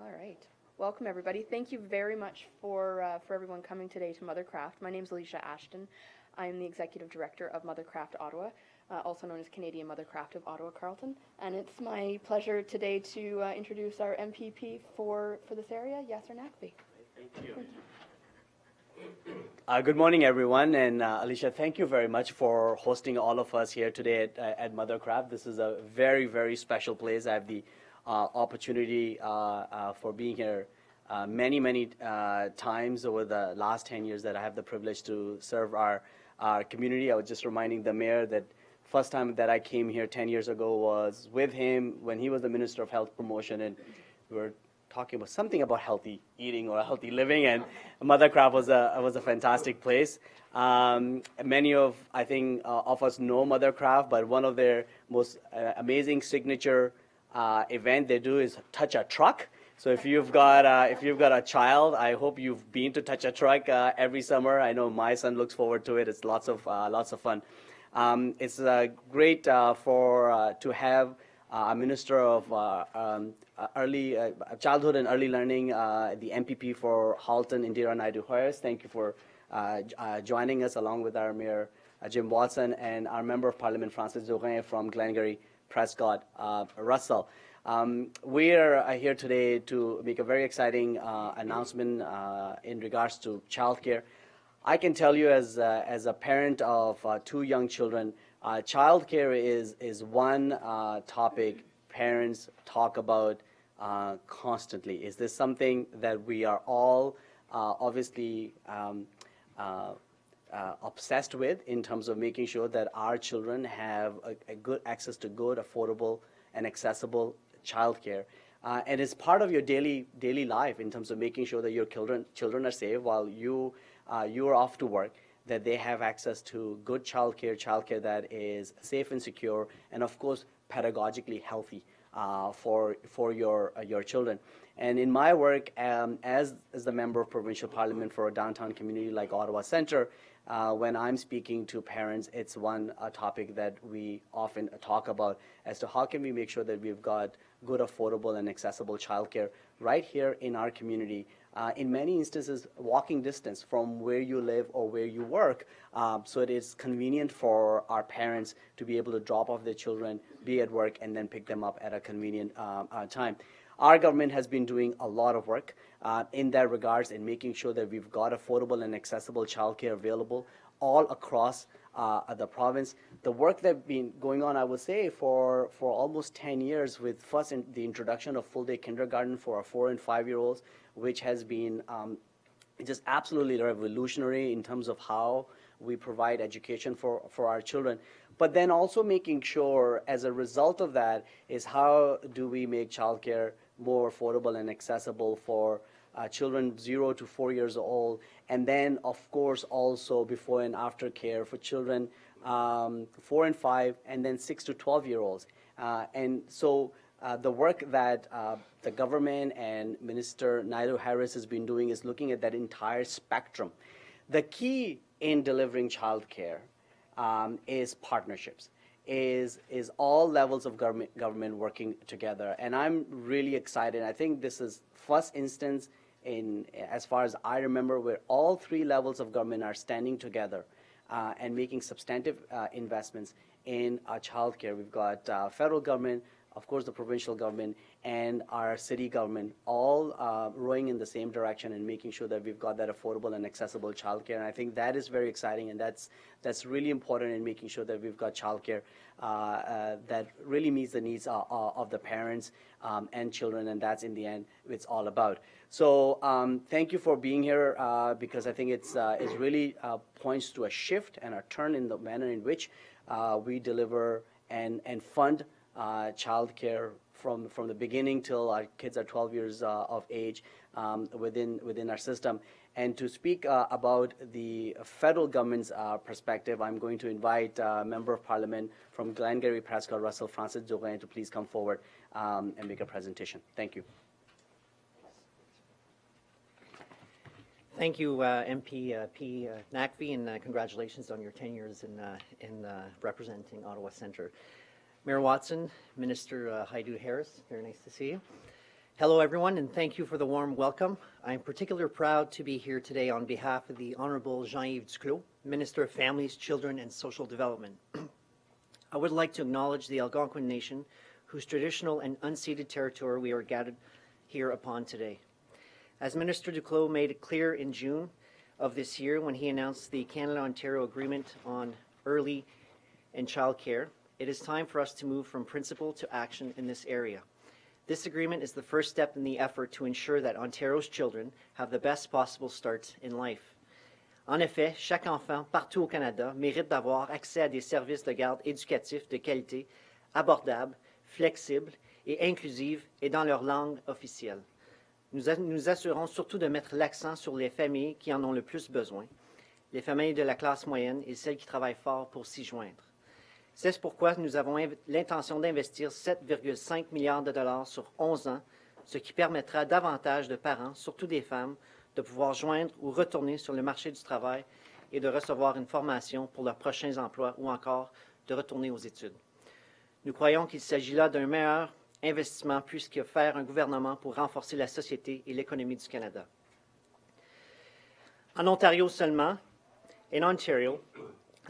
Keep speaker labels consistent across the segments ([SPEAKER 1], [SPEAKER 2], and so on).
[SPEAKER 1] All right. Welcome, everybody. Thank you very much for everyone coming today to Mothercraft. My name is Alicia Ashton. I am the Executive Director of Mothercraft Ottawa, also known as Canadian Mothercraft of Ottawa-Carleton. And it's my pleasure today to introduce our MPP for this area, Yasser Naqvi.
[SPEAKER 2] Thank you. Good morning, everyone, and Alicia, thank you very much for hosting all of us here today at Mothercraft. This is a very, very special place. I have the opportunity for being here many times over the last 10 years that I have the privilege to serve our community. I was just reminding the mayor that first time that I came here 10 years ago was with him when he was the Minister of Health Promotion, and we were talking about something about healthy eating or healthy living, and Mothercraft was a fantastic place. Many of, I think, of us know Mothercraft, but one of their most amazing signature event they do is touch a truck. So if you've got a child, I hope you've been to touch a truck every summer. I know my son looks forward to it. It's lots of fun. It's great to have a Minister of Early Childhood and Early Learning, the MPP for Halton, Indira Naidoo-Harris. Thank you for joining us, along with our Mayor Jim Watson and our Member of Parliament Francis Dorin from Glengarry Prescott Russell. We are here today to make a very exciting announcement in regards to childcare. I can tell you, as a parent of two young children, childcare is one topic parents talk about constantly. Is this something that we are all obviously obsessed with in terms of making sure that our children have a good access to good, affordable, and accessible childcare? And it's part of your daily life in terms of making sure that your children are safe while you are off to work, that they have access to good childcare that is safe and secure, and of course pedagogically healthy for your children. And in my work as the member of provincial parliament for a downtown community like Ottawa Centre, when I'm speaking to parents, it's one topic that we often talk about as to how can we make sure that we've got good, affordable, and accessible childcare right here in our community. In many instances, walking distance from where you live or where you work, so it is convenient for our parents to be able to drop off their children, be at work, and then pick them up at a convenient time. Our government has been doing a lot of work in that regards in making sure that we've got affordable and accessible childcare available all across the province. The work that's been going on, I would say, for almost 10 years, with first the introduction of full-day kindergarten for our 4- and 5-year-olds, which has been just absolutely revolutionary in terms of how we provide education for our children. But then also making sure, as a result of that, is how do we make childcare more affordable and accessible for children 0 to 4 years old, and then of course also before and after care for children 4 and 5, and then 6 to 12-year-olds. And so the work that the government and Minister Naidoo-Harris has been doing is looking at that entire spectrum. The key in delivering childcare is partnerships, is all levels of government working together. And I'm really excited. I think this is first instance in, as far as I remember, where all 3 levels of government are standing together and making substantive investments in childcare. We've got federal government, of course the provincial government, and our city government, all rowing in the same direction and making sure that we've got that affordable and accessible childcare. And I think that is very exciting, and that's really important in making sure that we've got childcare that really meets the needs of the parents and children, and that's in the end it's all about. So thank you for being here, because I think it really points to a shift and a turn in the manner in which we deliver and fund childcare from the beginning till our kids are 12 years of age within our system. And to speak about the federal government's perspective, I'm going to invite Member of Parliament from Glengarry Prescott Russell, Francis Dorin, to please come forward and make a presentation. Thank you.
[SPEAKER 3] Thank you, MP P. Naqvi, and congratulations on your 10 years in representing Ottawa Centre. Mayor Watson, Minister Naidoo-Harris, very nice to see you, Hello, everyone, and thank you for the warm welcome. I'm particularly proud to be here today on behalf of the Honorable Jean-Yves Duclos, Minister of Families, Children, and Social Development. I would like to acknowledge the Algonquin Nation, whose traditional and unceded territory we are gathered here upon today. As Minister Duclos made it clear in June of this year when he announced the Canada-Ontario Agreement on Early and Child Care, it is time for us to move from principle to action in this area. This agreement is the first step in the effort to ensure that Ontario's children have the best possible start in life. En effet, chaque enfant partout au Canada mérite d'avoir accès à des services de garde éducatifs de qualité, abordables, flexibles et inclusifs et dans leur langue officielle. Nous assurons surtout de mettre l'accent sur les familles qui en ont le plus besoin, les familles de la classe moyenne et celles qui travaillent fort pour s'y joindre. C'est pourquoi nous avons l'intention d'investir 7,5 milliards de dollars sur 11 ans, ce qui permettra davantage de parents, surtout des femmes, de pouvoir joindre ou retourner sur le marché du travail et de recevoir une formation pour leurs prochains emplois ou encore de retourner aux études. Nous croyons qu'il s'agit là d'un meilleur investissement puisque faire un gouvernement pour renforcer la société et l'économie du Canada. En Ontario seulement, in Ontario,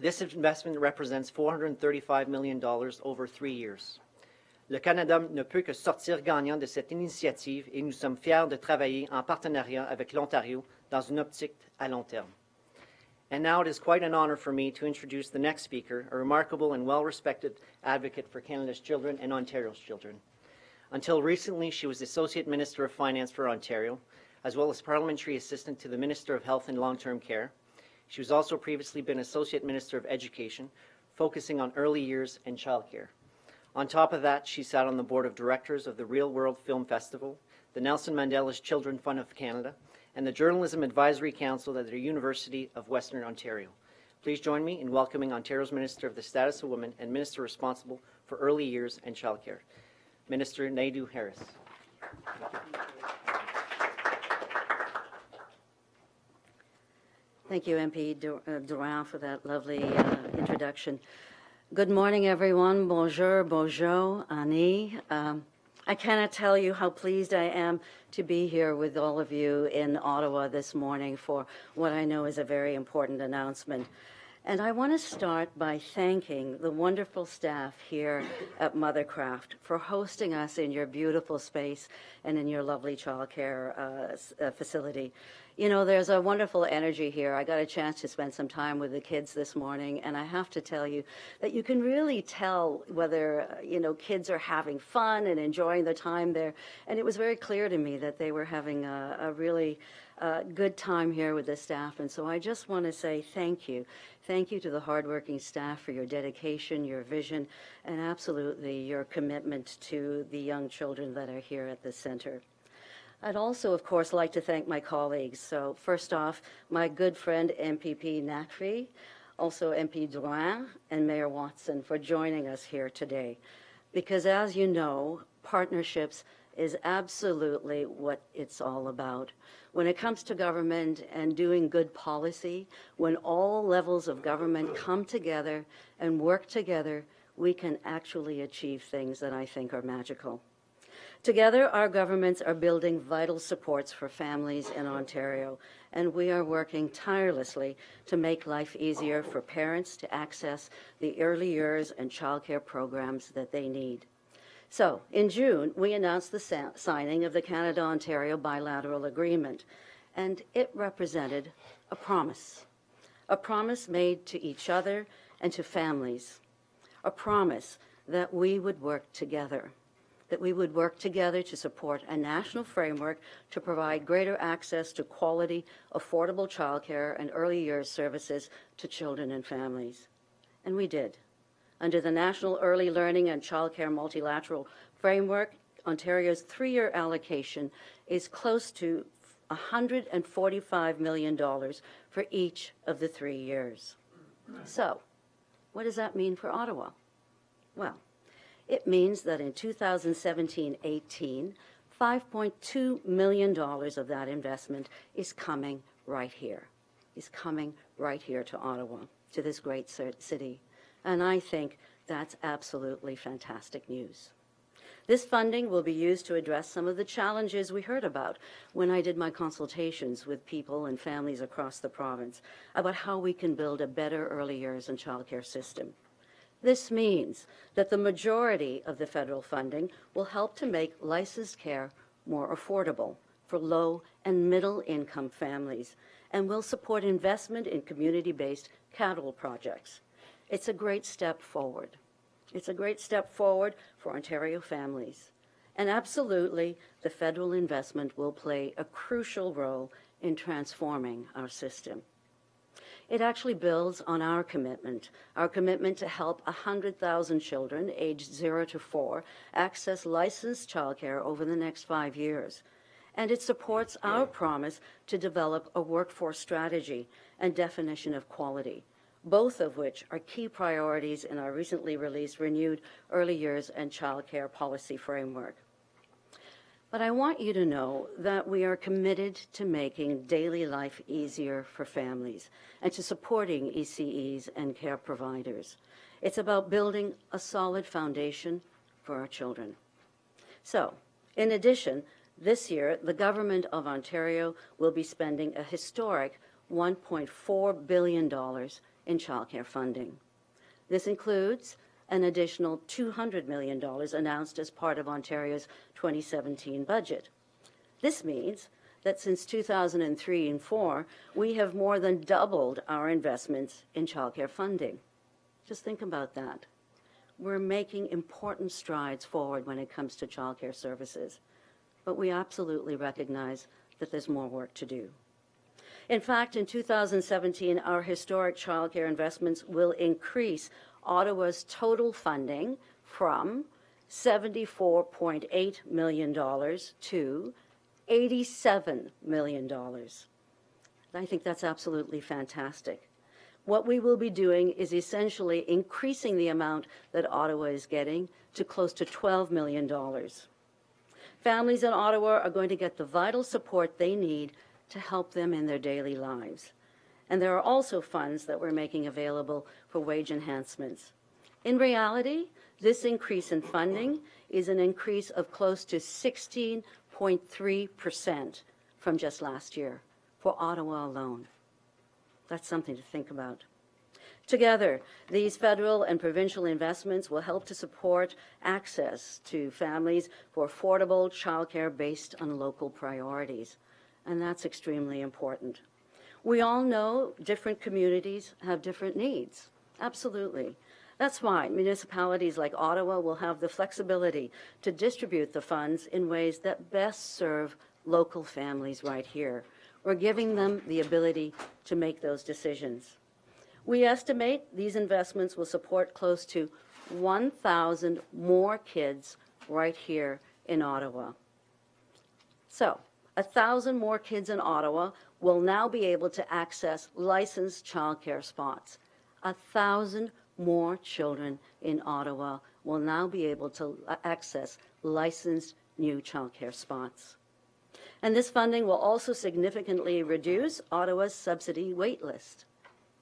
[SPEAKER 3] this investment represents $435 million over 3 years. Le Canada ne peut que sortir gagnant de cette initiative et nous sommes fiers de travailler en partenariat avec l'Ontario dans une optique à long terme. And now it is quite an honor for me to introduce the next speaker, a remarkable and well-respected advocate for Canada's children and Ontario's children. Until recently, she was Associate Minister of Finance for Ontario, as well as Parliamentary Assistant to the Minister of Health and Long-Term Care. She was also previously been Associate Minister of Education, focusing on early years and childcare. On top of that, she sat on the board of directors of the Real World Film Festival, the Nelson Mandela's Children Fund of Canada, and the Journalism Advisory Council at the University of Western Ontario. Please join me in welcoming Ontario's Minister of the Status of Women and Minister responsible for early years and childcare, Minister Naidoo-Harris.
[SPEAKER 4] Thank you, MP Durand, for that lovely introduction. Good morning, everyone. Bonjour, bonjour, Annie. I cannot tell you how pleased I am to be here with all of you in Ottawa this morning for what I know is a very important announcement. And I want to start by thanking the wonderful staff here at Mothercraft for hosting us in your beautiful space and in your lovely childcare facility. You know, there's a wonderful energy here. I got a chance to spend some time with the kids this morning, and I have to tell you that you can really tell whether, kids are having fun and enjoying the time there. And it was very clear to me that they were having a really good time here with the staff. And so I just want to say thank you. Thank you to the hardworking staff for your dedication, your vision, and absolutely your commitment to the young children that are here at the center. I'd also, of course, like to thank my colleagues. So first off, my good friend, MPP Nakfi, also MP Durand, and Mayor Watson for joining us here today. Because as you know, partnerships is absolutely what it's all about. When it comes to government and doing good policy, when all levels of government come together and work together, we can actually achieve things that I think are magical. Together, our governments are building vital supports for families in Ontario, and we are working tirelessly to make life easier for parents to access the early years and childcare programs that they need. So, in June, we announced the signing of the Canada-Ontario bilateral agreement, and it represented a promise made to each other and to families, a promise that we would work together, to support a national framework to provide greater access to quality, affordable childcare and early years services to children and families. And we did. Under the National Early Learning and Childcare Multilateral Framework, Ontario's 3-year allocation is close to $145 million for each of the 3 years. So, what does that mean for Ottawa? Well, it means that in 2017-18, $5.2 million of that investment is coming right here, to Ottawa, to this great city. And I think that's absolutely fantastic news. This funding will be used to address some of the challenges we heard about when I did my consultations with people and families across the province about how we can build a better early years and childcare system. This means that the majority of the federal funding will help to make licensed care more affordable for low and middle-income families and will support investment in community-based capital projects. It's a great step forward. It's a great step forward for Ontario families. And absolutely, the federal investment will play a crucial role in transforming our system. It actually builds on our commitment to help 100,000 children aged 0 to 4 access licensed childcare over the next 5 years. And it supports our promise to develop a workforce strategy and definition of quality, both of which are key priorities in our recently released renewed early years and childcare policy framework. But I want you to know that we are committed to making daily life easier for families and to supporting ECEs and care providers. It's about building a solid foundation for our children. So, in addition, this year, the Government of Ontario will be spending a historic $1.4 billion in childcare funding. This includes an additional $200 million announced as part of Ontario's 2017 budget. This means that since 2003 and 4, we have more than doubled our investments in childcare funding. Just think about that. We're making important strides forward when it comes to childcare services, but we absolutely recognize that there's more work to do. In fact, in 2017, our historic childcare investments will increase Ottawa's total funding from $74.8 million to $87 million. I think that's absolutely fantastic. What we will be doing is essentially increasing the amount that Ottawa is getting to close to $12 million. Families in Ottawa are going to get the vital support they need to help them in their daily lives. And there are also funds that we're making available for wage enhancements. In reality, this increase in funding is an increase of close to 16.3% from just last year for Ottawa alone. That's something to think about. Together, these federal and provincial investments will help to support access to families for affordable childcare based on local priorities. And that's extremely important. We all know different communities have different needs. Absolutely. That's why municipalities like Ottawa will have the flexibility to distribute the funds in ways that best serve local families right here. We're giving them the ability to make those decisions. We estimate these investments will support close to 1,000 more kids right here in Ottawa. So, 1,000 more kids in Ottawa will now be able to access licensed childcare spots. 1,000 more children in Ottawa will now be able to access licensed new childcare spots. And this funding will also significantly reduce Ottawa's subsidy waitlist.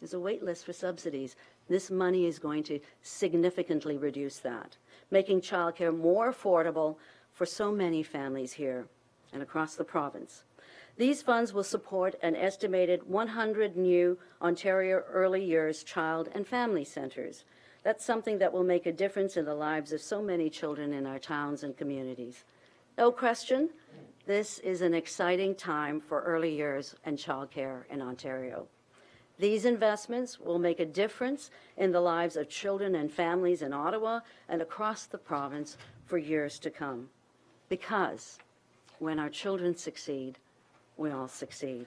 [SPEAKER 4] There's a waitlist for subsidies. This money is going to significantly reduce that, making childcare more affordable for so many families here and across the province. These funds will support an estimated 100 new Ontario early years child and family centres. That's something that will make a difference in the lives of so many children in our towns and communities. No question, this is an exciting time for early years and childcare in Ontario. These investments will make a difference in the lives of children and families in Ottawa and across the province for years to come. Because when our children succeed, we all succeed.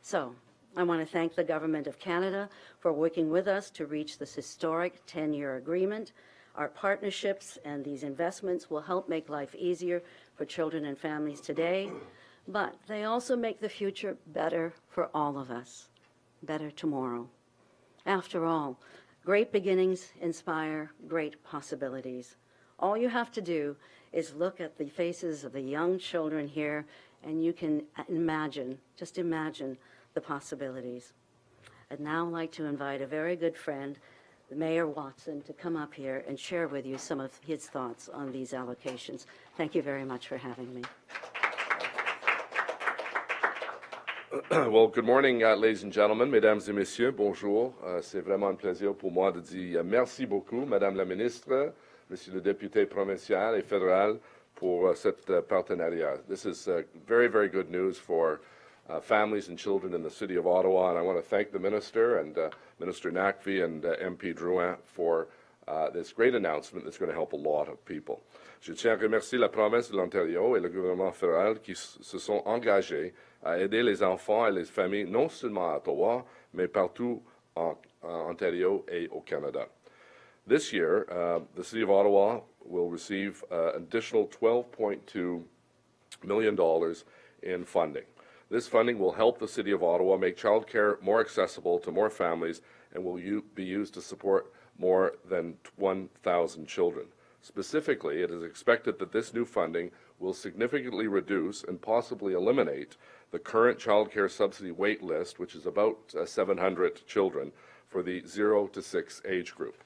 [SPEAKER 4] So, I want to thank the Government of Canada for working with us to reach this historic 10-year agreement. Our partnerships and these investments will help make life easier for children and families today, but they also make the future better for all of us, better tomorrow. After all, great beginnings inspire great possibilities. All you have to do is look at the faces of the young children here, and you can imagine, just imagine the possibilities. I'd now like to invite a very good friend, Mayor Watson to come up here and share with you some of his thoughts on these allocations. Thank you very much for having me.
[SPEAKER 5] Well, good morning, ladies and gentlemen, mesdames et messieurs, bonjour. C'est vraiment un plaisir pour moi de dire merci beaucoup, Madame la Ministre, Monsieur le député provincial et fédéral, pour cet partenariat. This is very, very good news for families and children in the city of Ottawa, and I want to thank the Minister and Minister Naqvi and MP Drouin for this great announcement that's going to help a lot of people. Je tiens à remercier la province de l'Ontario et le gouvernement fédéral qui se sont engagés à aider les enfants et les familles non seulement à Ottawa, mais partout en Ontario et au Canada. This year, the City of Ottawa will receive an additional $12.2 million in funding. This funding will help the City of Ottawa make childcare more accessible to more families and will be used to support more than 1,000 children. Specifically, it is expected that this new funding will significantly reduce and possibly eliminate the current childcare subsidy wait list, which is about 700 children, for the 0 to 6 age group.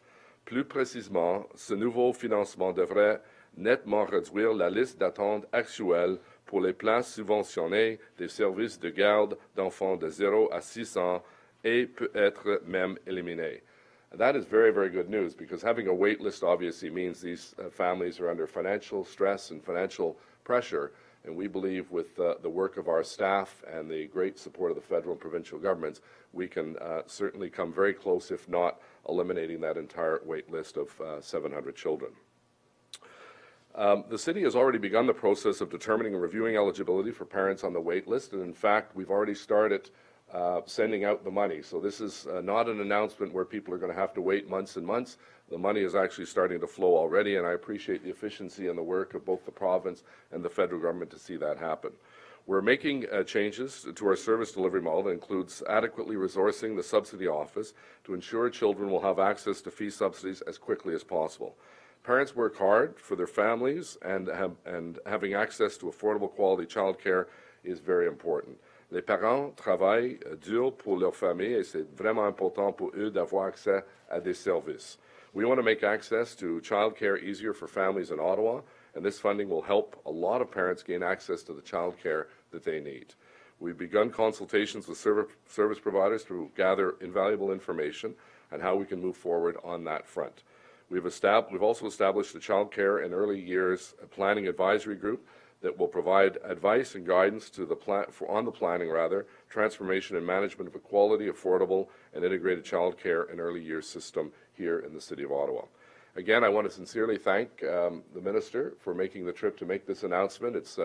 [SPEAKER 5] Plus précisément, ce nouveau financement devrait nettement réduire la liste d'attente actuelle pour les places subventionnées des services de garde d'enfants de 0 à 6 ans et peut être même éliminé. That is very, very good news, because having a wait list obviously means these families are under financial stress and financial pressure, and we believe with the work of our staff and the great support of the federal and provincial governments, we can certainly come very close, if not eliminating that entire wait list of 700 children. The city has already begun the process of determining and reviewing eligibility for parents on the wait list, and in fact, we've already started sending out the money. So this is not an announcement where people are going to have to wait months and months. The money is actually starting to flow already, and I appreciate the efficiency and the work of both the province and the federal government to see that happen. We're making changes to our service delivery model that includes adequately resourcing the subsidy office to ensure children will have access to fee subsidies as quickly as possible. Parents work hard for their families, and having access to affordable quality childcare is very important. Les parents travaillent dur pour leur famille, et c'est vraiment important pour eux d'avoir accès à des services. We want to make access to childcare easier for families in Ottawa, and this funding will help a lot of parents gain access to the childcare that they need. We've begun consultations with service providers to gather invaluable information on how we can move forward on that front. We've also established a childcare and early years planning advisory group that will provide advice and guidance to on the planning, transformation and management of a quality, affordable, and integrated childcare and early years system here in the City of Ottawa. Again, I want to sincerely thank the Minister for making the trip to make this announcement. It's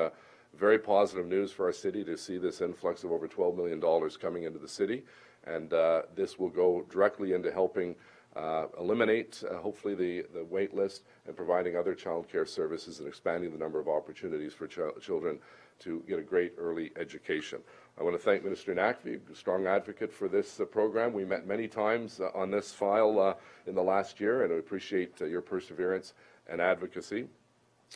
[SPEAKER 5] very positive news for our city to see this influx of over $12 million coming into the city, and this will go directly into helping eliminate, hopefully, the wait list and providing other child care services and expanding the number of opportunities for children to get a great early education. I want to thank Minister Naqvi, a strong advocate for this program. We met many times on this file in the last year, and I appreciate your perseverance and advocacy.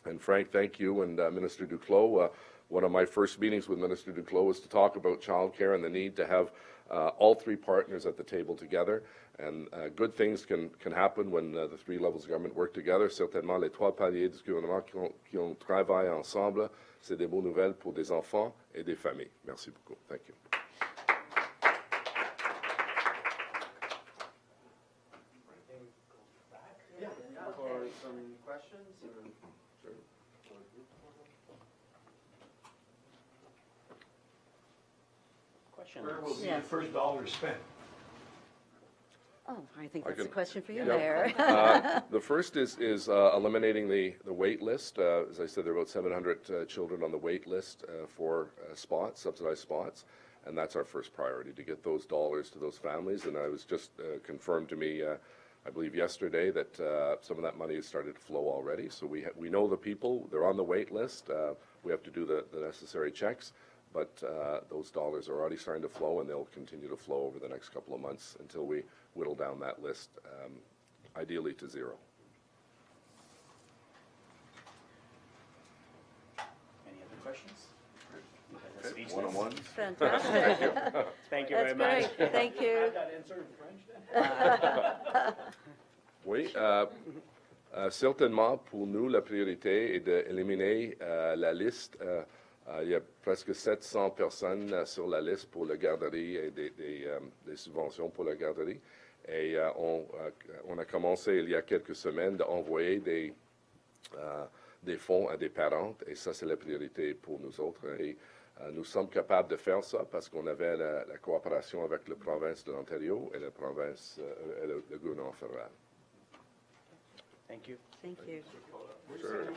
[SPEAKER 5] And Frank, thank you, and Minister Duclos. One of my first meetings with Minister Duclos was to talk about childcare and the need to have all three partners at the table together. And good things can happen when the three levels of government work together. Certainement, les trois paliers du gouvernement qui ont travaillé ensemble, c'est des bonnes nouvelles pour des enfants et des familles. Merci beaucoup. Thank you.
[SPEAKER 2] For some questions? Questions?
[SPEAKER 6] Where will be
[SPEAKER 4] Yes.
[SPEAKER 6] the first dollar spent?
[SPEAKER 4] Oh, I think
[SPEAKER 5] I
[SPEAKER 4] that's a
[SPEAKER 5] can-
[SPEAKER 4] question for you,
[SPEAKER 5] Yeah.
[SPEAKER 4] Mayor.
[SPEAKER 5] The first is eliminating the wait list. As I said, there are about 700 children on the wait list for spots, subsidized spots, and that's our first priority, to get those dollars to those families. And I was just confirmed to me, I believe yesterday, that some of that money has started to flow already. So we know the people, they're on the wait list. We have to do the necessary checks, but those dollars are already starting to flow, and they'll continue to flow over the next couple of months until we whittle down that list, ideally to zero.
[SPEAKER 2] Any other questions?
[SPEAKER 5] One-on-one.
[SPEAKER 4] Fantastic.
[SPEAKER 2] Thank you
[SPEAKER 4] That's
[SPEAKER 2] very much.
[SPEAKER 4] great. Thank you.
[SPEAKER 5] Oui, certainement, pour nous, la priorité est d'éliminer la liste. Il y a presque 700 personnes sur la liste pour la garderie et des subventions pour la garderie. Et on a commencé il y a quelques semaines d'envoyer des fonds à des parents, et ça, c'est la priorité pour nous autres. Et nous sommes capables de faire ça parce qu'on avait la coopération avec la province de l'Ontario et la province et le gouvernement fédéral.
[SPEAKER 2] Thank you.
[SPEAKER 4] Thank you.
[SPEAKER 2] Sure.